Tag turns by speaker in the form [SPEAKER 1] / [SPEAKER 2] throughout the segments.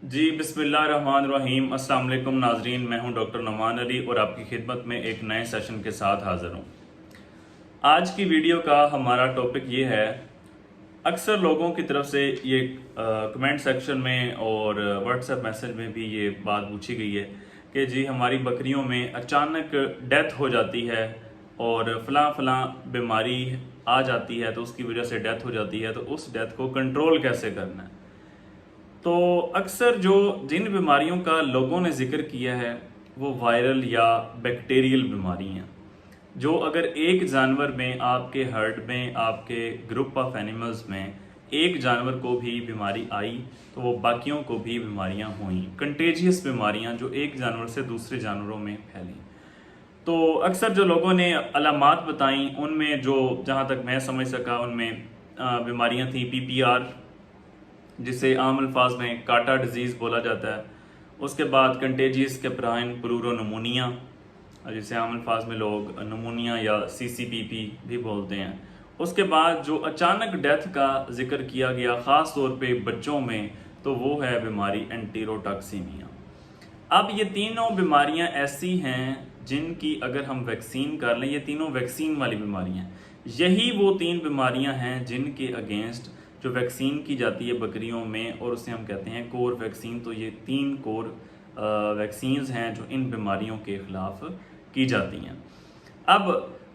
[SPEAKER 1] जी बिस्मिल्लाहिर्रहमानिर्रहीम। अस्सलाम वालेकुम नाजरीन, मैं हूं डॉक्टर नुमान अली और आपकी खिदमत में एक नए सेशन के साथ हाज़िर हूं। आज की वीडियो का हमारा टॉपिक ये है, अक्सर लोगों की तरफ से ये कमेंट सेक्शन में और व्हाट्सएप मैसेज में भी ये बात पूछी गई है कि जी हमारी बकरियों में अचानक डेथ हो जाती है और फलां बीमारी आ जाती है तो उसकी वजह से डेथ हो जाती है, तो उस डेथ को कंट्रोल कैसे करना है। तो अक्सर जो जिन बीमारियों का लोगों ने जिक्र किया है वो वायरल या बैक्टीरियल बीमारी हैं, जो अगर एक जानवर में, आपके हर्ड में, आपके ग्रुप ऑफ एनिमल्स में एक जानवर को भी बीमारी आई तो वो बाकियों को भी बीमारियां हुई, कंटेजियस बीमारियां जो एक जानवर से दूसरे जानवरों में फैली। तो अक्सर जो लोगों ने अलामात बताई उनमें जो जहाँ तक मैं समझ सका उनमें बीमारियां थी पीपीआर, जिसे आम अल्फाज में काटा डिजीज़ बोला जाता है। उसके बाद कंटेजियस कैप्राइन प्लूरोनमोनिया, जिसे आम अल्फाज में लोग नमोनिया या सीसीपीपी भी बोलते हैं। उसके बाद जो अचानक डेथ का जिक्र किया गया ख़ास तौर पे बच्चों में, तो वो है बीमारी एंटीरोटॉक्सीमिया। अब ये तीनों बीमारियां ऐसी हैं जिनकी अगर हम वैक्सीन कर लें, ये तीनों वैक्सीन वाली बीमारियां हैं। यही वो तीन बीमारियां हैं जिनके अगेंस्ट जो वैक्सीन की जाती है बकरियों में, और उसे हम कहते हैं कोर वैक्सीन। तो ये तीन कोर वैक्सीन्स हैं जो इन बीमारियों के खिलाफ की जाती हैं। अब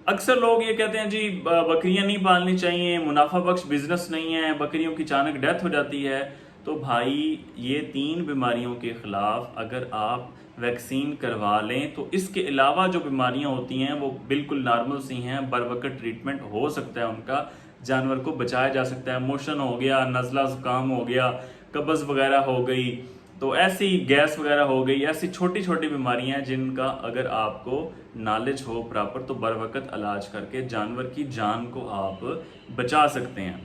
[SPEAKER 1] अक्सर लोग ये कहते हैं जी बकरियां नहीं पालनी चाहिए, मुनाफा बख्श बिजनेस नहीं है, बकरियों की अचानक डेथ हो जाती है। तो भाई ये तीन बीमारियों के खिलाफ अगर आप वैक्सीन करवा लें तो इसके अलावा जो बीमारियां होती हैं वो बिल्कुल नॉर्मल सी हैं, बर वक्त ट्रीटमेंट हो सकता है उनका, जानवर को बचाया जा सकता है। मोशन हो गया, नज़ला ज़ुकाम हो गया, कब्ज़ वगैरह हो गई, तो ऐसी गैस वगैरह हो गई, ऐसी छोटी छोटी बीमारियां हैं जिनका अगर आपको नॉलेज हो प्रॉपर तो बर वक्त इलाज करके जानवर की जान को आप बचा सकते हैं।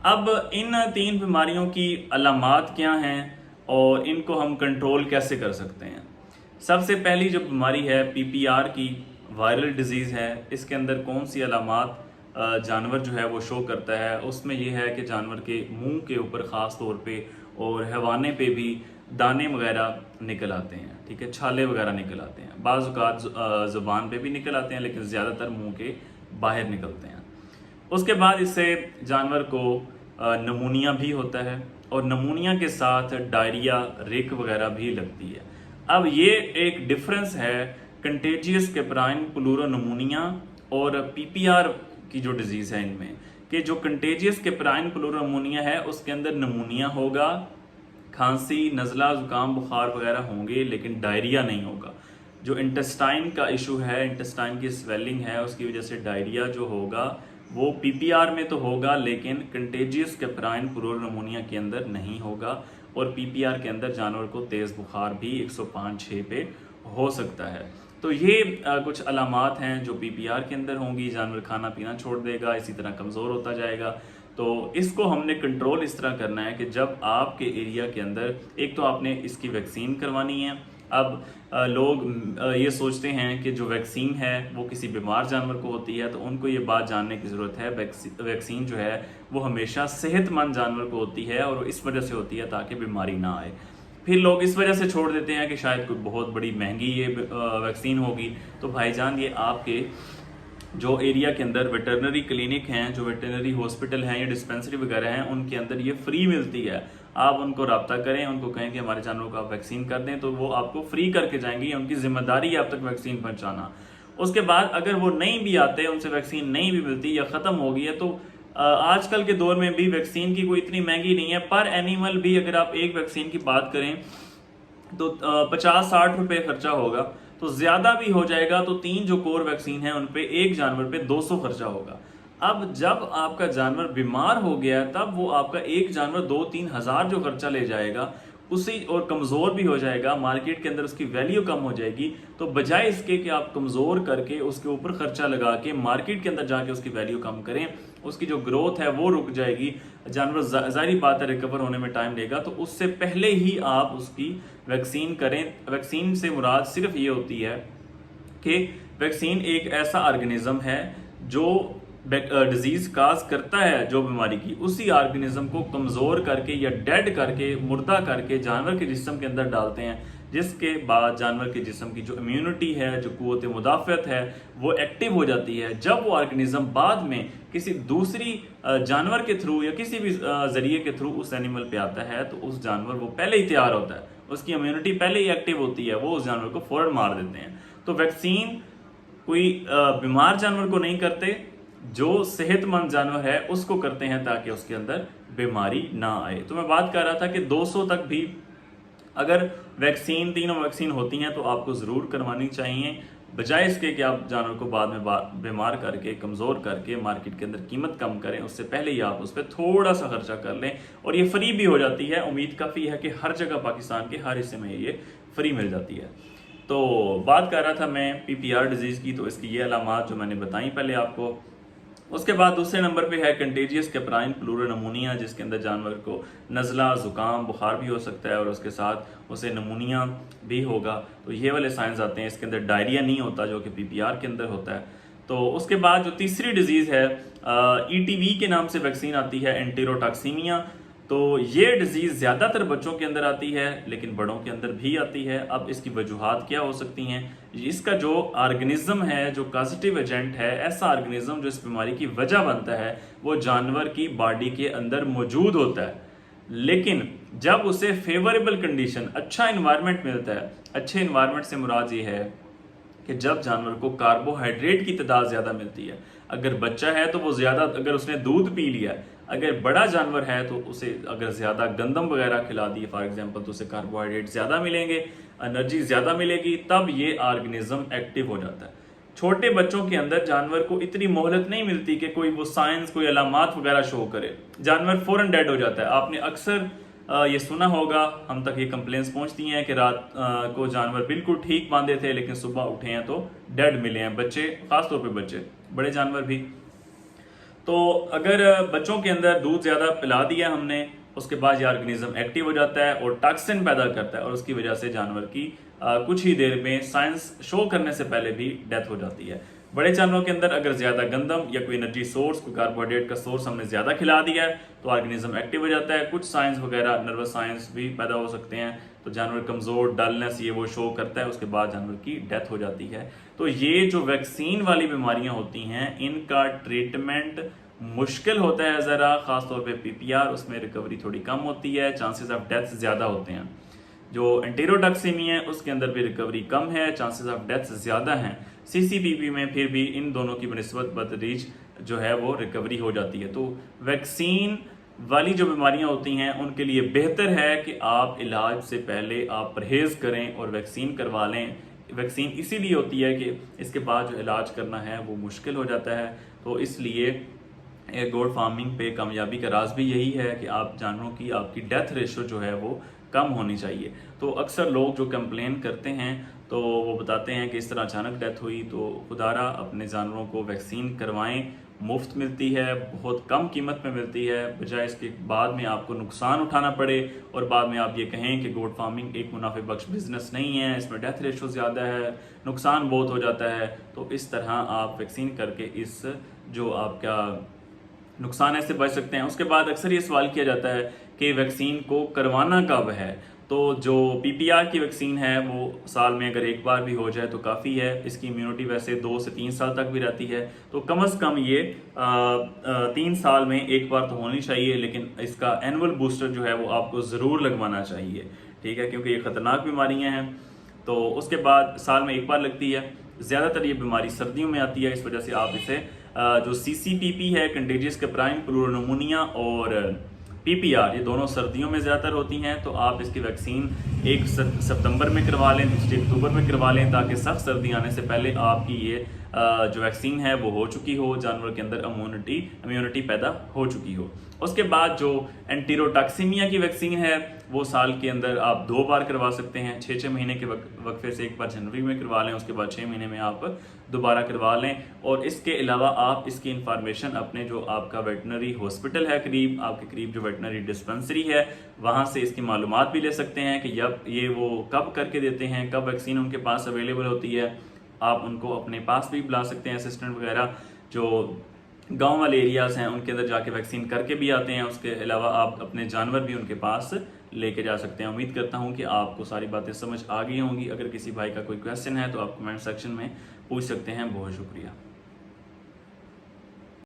[SPEAKER 1] अब इन तीन बीमारियों की अलामात क्या हैं और इनको हम कंट्रोल कैसे कर सकते हैं। सबसे पहली जो बीमारी है पीपीआर की, वायरल डिजीज़ है। इसके अंदर कौन सी अलामात जानवर जो है वो शो करता है, उसमें यह है कि जानवर के मुंह के ऊपर ख़ास तौर पे और हैवाने पे भी दाने वगैरह निकल आते हैं, ठीक है, छाले वगैरह निकल आते हैं। बाज़ औक़ात ज़ुबान पे भी निकल आते हैं, लेकिन ज़्यादातर मुंह के बाहर निकलते हैं। उसके बाद इससे जानवर को नमूनिया भी होता है और नमूनिया के साथ डायरिया, रिक वगैरह भी लगती है। अब ये एक डिफरेंस है कंटेजियस कैप्राइन प्लूरोनमोनिया और पीपीआर की जो डिजीज़ है इनमें, कि जो कंटेजियस कैप्राइन प्लूरोनमोनिया है उसके अंदर नमूनिया होगा, खांसी, नज़ला, ज़ुकाम, बुखार वगैरह होंगे, लेकिन डायरिया नहीं होगा। जो इंटेस्टाइन का इशू है, इंटेस्टाइन की स्वेलिंग है, उसकी वजह से डायरिया जो होगा वो पीपीआर में तो होगा लेकिन कंटेजियस कैप्राइन प्लूरोनमोनिया के अंदर नहीं होगा। और पीपीआर के अंदर जानवर को तेज़ बुखार भी 105-6 पे हो सकता है। तो ये कुछ अलामात हैं जो पीपीआर के अंदर होंगी। जानवर खाना पीना छोड़ देगा, इसी तरह कमज़ोर होता जाएगा। तो इसको हमने कंट्रोल इस तरह करना है कि जब आपके एरिया के अंदर, एक तो आपने इसकी वैक्सीन करवानी है। अब लोग ये सोचते हैं कि जो वैक्सीन है वो किसी बीमार जानवर को होती है, तो उनको ये बात जानने की ज़रूरत है वैक्सीन जो है वो हमेशा सेहतमंद जानवर को होती है और इस वजह से होती है ताकि बीमारी ना आए। फिर लोग इस वजह से छोड़ देते हैं कि शायद कोई बहुत बड़ी महंगी ये वैक्सीन होगी। तो भाईजान ये आपके जो एरिया के अंदर वेटरनरी क्लिनिक हैं, जो वेटरनरी हॉस्पिटल हैं या डिस्पेंसरी वगैरह हैं, उनके अंदर ये फ्री मिलती है। आप उनको रब्ता करें, उनको कहें कि हमारे जानवरों को आप वैक्सीन कर दें, तो वो आपको फ्री करके जाएंगी। उनकी जिम्मेदारी है आप तक वैक्सीन पहुंचाना। उसके बाद अगर वो नहीं भी आते, उनसे वैक्सीन नहीं भी मिलती या ख़त्म हो गई है, तो आजकल के दौर में भी वैक्सीन की कोई इतनी महंगी नहीं है। पर एनिमल भी अगर आप एक वैक्सीन की बात करें तो 50-60 रुपये खर्चा होगा, तो ज़्यादा भी हो जाएगा तो तीन जो कोर वैक्सीन है उन पे एक जानवर पे 200 खर्चा होगा। अब जब आपका जानवर बीमार हो गया तब वो आपका एक जानवर 2-3 हज़ार जो खर्चा ले जाएगा उसी, और कमज़ोर भी हो जाएगा, मार्केट के अंदर उसकी वैल्यू कम हो जाएगी। तो बजाय इसके कि आप कमज़ोर करके उसके ऊपर खर्चा लगा के मार्केट के अंदर जाके उसकी वैल्यू कम करें, उसकी जो ग्रोथ है वो रुक जाएगी, जानवर ज़ाहिर बात है रिकवर होने में टाइम लेगा। तो उससे पहले ही आप उसकी वैक्सीन करें। वैक्सीन से मुराद सिर्फ ये होती है कि वैक्सीन एक ऐसा ऑर्गेनिज्म है जो डिजीज काज करता है जो बीमारी की, उसी ऑर्गेनिज्म को कमजोर करके या डेड करके, मुर्दा करके जानवर के जिस्म के अंदर डालते हैं, जिसके बाद जानवर के जिस्म की जो इम्यूनिटी है, जो कुव्वत मुदाफ़त है, वो एक्टिव हो जाती है। जब वो ऑर्गेनिज्म बाद में किसी दूसरी जानवर के थ्रू या किसी भी जरिए के थ्रू उस एनिमल पे आता है, तो उस जानवर वो पहले ही तैयार होता है, उसकी इम्यूनिटी पहले ही एक्टिव होती है, वो उस जानवर को फौरन मार देते हैं। तो वैक्सीन कोई बीमार जानवर को नहीं करते, जो सेहतमंद जानवर है उसको करते हैं ताकि उसके अंदर बीमारी ना आए। तो मैं बात कर रहा था कि 200 तक भी अगर वैक्सीन, तीनों वैक्सीन होती हैं तो आपको ज़रूर करवानी चाहिए, बजाय इसके कि आप जानवर को बाद में बीमार करके, कमज़ोर करके मार्केट के अंदर कीमत कम करें। उससे पहले ही आप उस पर थोड़ा सा खर्चा कर लें और ये फ्री भी हो जाती है। उम्मीद काफ़ी है कि हर जगह पाकिस्तान के हर हिस्से में ये फ्री मिल जाती है। तो बात कर रहा था मैं PPR डिजीज़ की, तो इसकी ये अलामात जो मैंने बताई पहले आपको। उसके बाद दूसरे नंबर पे है कंटेजियस कैप्राइन प्लूरल नमूनिया, जिसके अंदर जानवर को नज़ला, ज़ुकाम, बुखार भी हो सकता है और उसके साथ उसे नमूनिया भी होगा। तो ये वाले साइंस आते हैं। इसके अंदर डायरिया नहीं होता जो कि PPR के अंदर होता है। तो उसके बाद जो तीसरी डिजीज़ है ETV के नाम से वैक्सीन आती है, एंटेरोटॉक्सीमिया। तो ये डिजीज़ ज़्यादातर बच्चों के अंदर आती है लेकिन बड़ों के अंदर भी आती है। अब इसकी वजूहात क्या हो सकती हैं? इसका जो ऑर्गेनिज्म है, जो कॉजेटिव एजेंट है, ऐसा ऑर्गेनिज्म जो इस बीमारी की वजह बनता है, वो जानवर की बॉडी के अंदर मौजूद होता है। लेकिन जब उसे फेवरेबल कंडीशन, अच्छा इन्वायरमेंट मिलता है, अच्छे इन्वायरमेंट से मुराद ये है कि जब जानवर को कार्बोहाइड्रेट की तादाद ज़्यादा मिलती है, अगर बच्चा है तो वो ज़्यादा, अगर उसने दूध पी लिया, अगर बड़ा जानवर है तो उसे अगर ज़्यादा गंदम वगैरह खिला दी फॉर एग्जांपल, तो उसे कार्बोहाइड्रेट ज़्यादा मिलेंगे, एनर्जी ज़्यादा मिलेगी, तब ये ऑर्गेनिज्म एक्टिव हो जाता है। छोटे बच्चों के अंदर जानवर को इतनी मोहलत नहीं मिलती कि कोई वो साइंस, कोई अलामात वगैरह शो करे, जानवर फ़ौरन डेड हो जाता है। आपने अक्सर ये सुना होगा, हम तक ये कंप्लेंट्स पहुंचती हैं कि रात को जानवर बिल्कुल ठीक बांधे थे लेकिन सुबह उठे हैं तो डेड मिले हैं, बच्चे, खासतौर पे बच्चे, बड़े जानवर भी। तो अगर बच्चों के अंदर दूध ज़्यादा पिला दिया हमने, उसके बाद ये ऑर्गेनिज्म एक्टिव हो जाता है और टॉक्सिन पैदा करता है और उसकी वजह से जानवर की कुछ ही देर में, साइंस शो करने से पहले भी डेथ हो जाती है। बड़े जानवरों के अंदर अगर ज़्यादा गंदम या कोई एनर्जी सोर्स, कोई कार्बोहाइड्रेट का सोर्स हमने ज़्यादा खिला दिया है तो ऑर्गेनिज्म एक्टिव हो जाता है। कुछ साइंस वगैरह, नर्वस साइंस भी पैदा हो सकते हैं, तो जानवर कमज़ोर, डलनेस, ये वो शो करता है, उसके बाद जानवर की डेथ हो जाती है। तो ये जो वैक्सीन वाली बीमारियां होती हैं, इनका ट्रीटमेंट मुश्किल होता है ज़रा, ख़ासतौर पे PPR, उसमें रिकवरी थोड़ी कम होती है, चांसेस ऑफ डेथ ज़्यादा होते हैं। जो एंटेरोटॉक्सीमिया है उसके अंदर भी रिकवरी कम है, चांसेस ऑफ डेथ ज़्यादा हैं। CCPP में फिर भी इन दोनों की बनिस्बत बतरीज जो है वो रिकवरी हो जाती है। तो वैक्सीन वाली जो बीमारियां होती हैं उनके लिए बेहतर है कि आप इलाज से पहले आप परहेज़ करें और वैक्सीन करवा लें। वैक्सीन इसीलिए होती है कि इसके बाद जो इलाज करना है वो मुश्किल हो जाता है। तो इसलिए गोट फार्मिंग पे कामयाबी का राज भी यही है कि आप जानवरों की, आपकी डेथ रेशो जो है वो कम होनी चाहिए। तो अक्सर लोग जो कंप्लेन करते हैं तो वो बताते हैं कि इस तरह अचानक डेथ हुई, तो खुदारा अपने जानवरों को वैक्सीन करवाएं, मुफ्त मिलती है, बहुत कम कीमत में मिलती है, बजाय इसके बाद में आपको नुकसान उठाना पड़े और बाद में आप ये कहें कि गोट फार्मिंग एक मुनाफे बख्श बिजनेस नहीं है, इसमें डेथ रेशो ज़्यादा है, नुकसान बहुत हो जाता है। तो इस तरह आप वैक्सीन करके इस जो आपका नुकसान है से बच सकते हैं। उसके बाद अक्सर ये सवाल किया जाता है कि वैक्सीन को करवाना कब है। तो जो PPR की वैक्सीन है वो साल में अगर एक बार भी हो जाए तो काफ़ी है। इसकी इम्यूनिटी वैसे 2 से 3 साल तक भी रहती है, तो कम से कम ये 3 साल में एक बार तो होनी चाहिए। लेकिन इसका एनुअल बूस्टर जो है वो आपको ज़रूर लगवाना चाहिए, ठीक है, क्योंकि ये ख़तरनाक बीमारियाँ हैं। तो उसके बाद साल में एक बार लगती है। ज़्यादातर ये बीमारी सर्दियों में आती है, इस वजह से आप इसे जो CCPP है, कंटेजियस कैप्राइन प्लूरल नमूनिया, और PPR, ये दोनों सर्दियों में ज़्यादातर होती हैं। तो आप इसकी वैक्सीन 1 सितंबर में करवा लें, 2 अक्टूबर में करवा लें, ताकि सख्त सर्दी आने से पहले आपकी ये जो वैक्सीन है वो हो चुकी हो, जानवर के अंदर इम्यूनिटी पैदा हो चुकी हो। उसके बाद जो एंटेरोटॉक्सीमिया की वैक्सीन है वो साल के अंदर आप 2 बार करवा सकते हैं, 6-6 महीने के वक्फे से एक बार जनवरी में करवा लें, उसके बाद 6 महीने में आप दोबारा करवा लें। और इसके अलावा आप इसकी इंफॉर्मेशन अपने जो आपका वेटनरी हॉस्पिटल है करीब, आपके करीब जो वेटनरी डिस्पेंसरी है, वहाँ से इसकी मालूमात भी ले सकते हैं कि जब ये वो कब करके देते हैं, कब वैक्सीन उनके पास अवेलेबल होती है। आप उनको अपने पास भी बुला सकते हैं, असिस्टेंट वगैरह जो गांव वाले एरियाज हैं उनके अंदर जाके वैक्सीन करके भी आते हैं। उसके अलावा आप अपने जानवर भी उनके पास लेके जा सकते हैं। उम्मीद करता हूं कि आपको सारी बातें समझ आ गई होंगी। अगर किसी भाई का कोई क्वेश्चन है तो आप कमेंट सेक्शन में पूछ सकते हैं। बहुत शुक्रिया।